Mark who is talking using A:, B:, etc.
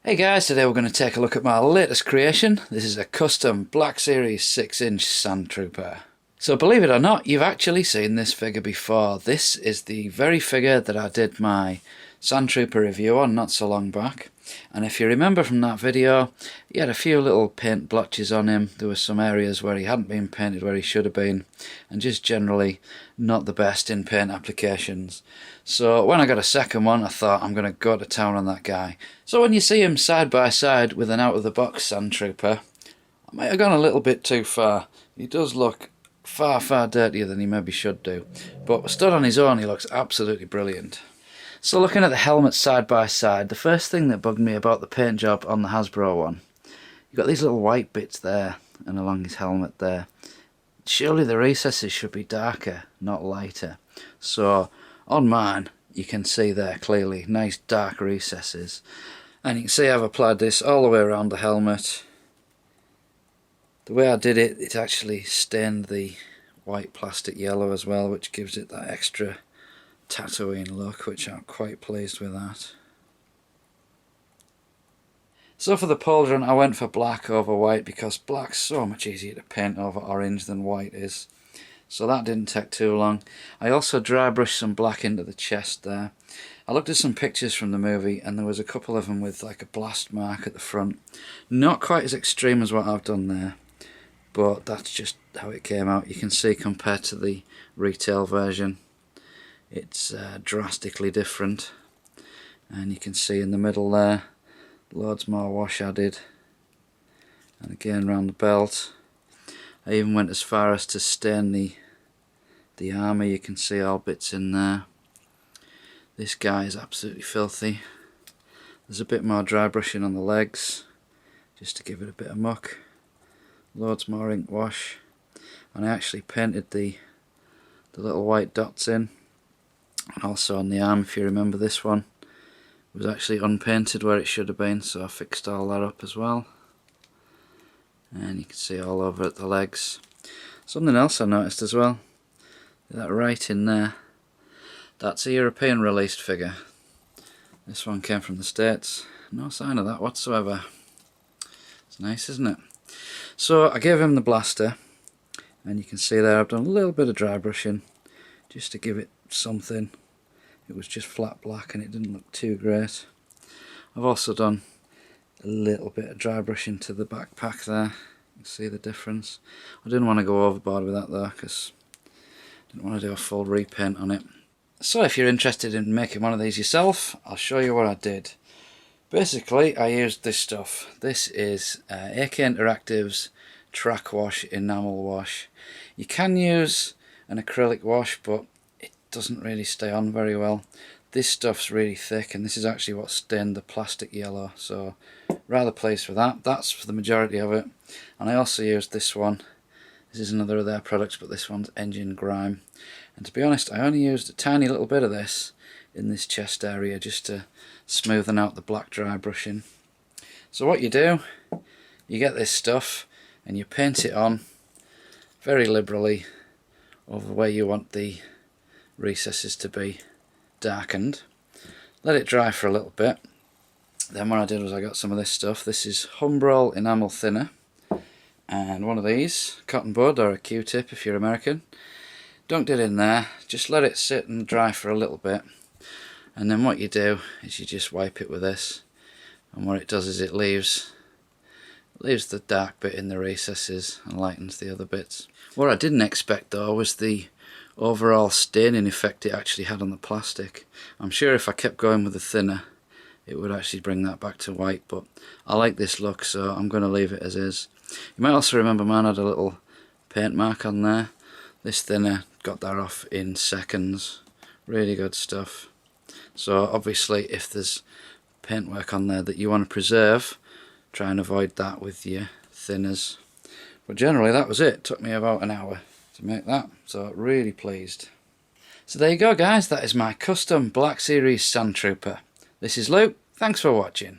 A: Hey guys, today we're going to take a look at my latest creation. This is a custom Black Series 6-inch Sandtrooper. So believe it or not, you've actually seen this figure before. This is the very figure that I did my Sandtrooper review on not so long back. And if you remember from that video, he had a few little paint blotches on him. There were some areas where he hadn't been painted where he should have been, and just generally not the best in paint applications. So when I got a second one, I thought I'm going to go to town on that guy. So when you see him side by side with an out-of-the-box Sandtrooper, I might have gone a little bit too far. He does look far dirtier than he maybe should do, but stood on his own he looks absolutely brilliant. So looking at the helmet side by side, the first thing that bugged me about the paint job on the Hasbro one, you've got these little white bits there and along his helmet there. Surely the recesses should be darker, not lighter. So on mine you can see there clearly nice dark recesses, and you can see I've applied this all the way around the helmet. The way I did it, it actually stained the white plastic yellow as well, which gives it that extra tattooing look, which I'm quite pleased with that. So for the Pauldron I went for black over white because black's so much easier to paint over orange than white is. So that didn't take too long. I also dry brushed some black into the chest there. I looked at some pictures from the movie and there was a couple of them with like a blast mark at the front. Not quite as extreme as what I've done there, but that's just how it came out. You can see compared to the retail version, it's drastically different, and you can see in the middle there loads more wash added, and again round the belt. I even went as far as to stain the armour. You can see all bits in there. This guy is absolutely filthy. There's a bit more dry brushing on the legs just to give it a bit of muck. Loads more ink wash, and I actually painted the little white dots in. And also on the arm, if you remember, this one was actually unpainted where it should have been, so I fixed all that up as well. And you can see all over at the legs. Something else I noticed as well, that right in there, that's a European released figure. This one came from the States. No sign of that whatsoever. It's nice, isn't it? So I gave him the blaster, and you can see there I've done a little bit of dry brushing just to give it something. It was just flat black and it didn't look too great. I've also done a little bit of dry brushing to the backpack there. You can see the difference. I didn't want to go overboard with that though, because I didn't want to do a full repaint on it. So if you're interested in making one of these yourself, I'll show you what I did. Basically I used this stuff. This is AK Interactive's Track Wash Enamel Wash. You can use an acrylic wash, but it doesn't really stay on very well. This stuff's really thick, and this is actually what stained the plastic yellow, so rather pleased with that. That's for the majority of it. And I also used this one. This is another of their products, but this one's Engine Grime. And to be honest, I only used a tiny little bit of this in this chest area just to smoothen out the black dry brushing. So what you do, you get this stuff and you paint it on very liberally over where you want the recesses to be darkened. Let it dry for a little bit. Then what I did was I got some of this stuff. This is Humbrol Enamel Thinner, and one of these, cotton bud or a Q-tip if you're American. Dunked it in there, just let it sit and dry for a little bit, and then what you do is you just wipe it with this, and what it does is it leaves the dark bit in the recesses and lightens the other bits. What I didn't expect though was the overall staining effect it actually had on the plastic. I'm sure if I kept going with the thinner it would actually bring that back to white, but I like this look, so I'm going to leave it as is. You might also remember mine had a little paint mark on there. This thinner got that off in seconds. Really good stuff. So obviously if there's paintwork on there that you want to preserve, try and avoid that with your thinners. But generally that was it. It took me about an hour to make that, so really pleased. So there you go guys, that is my custom Black Series Sandtrooper. This is Luke, thanks for watching.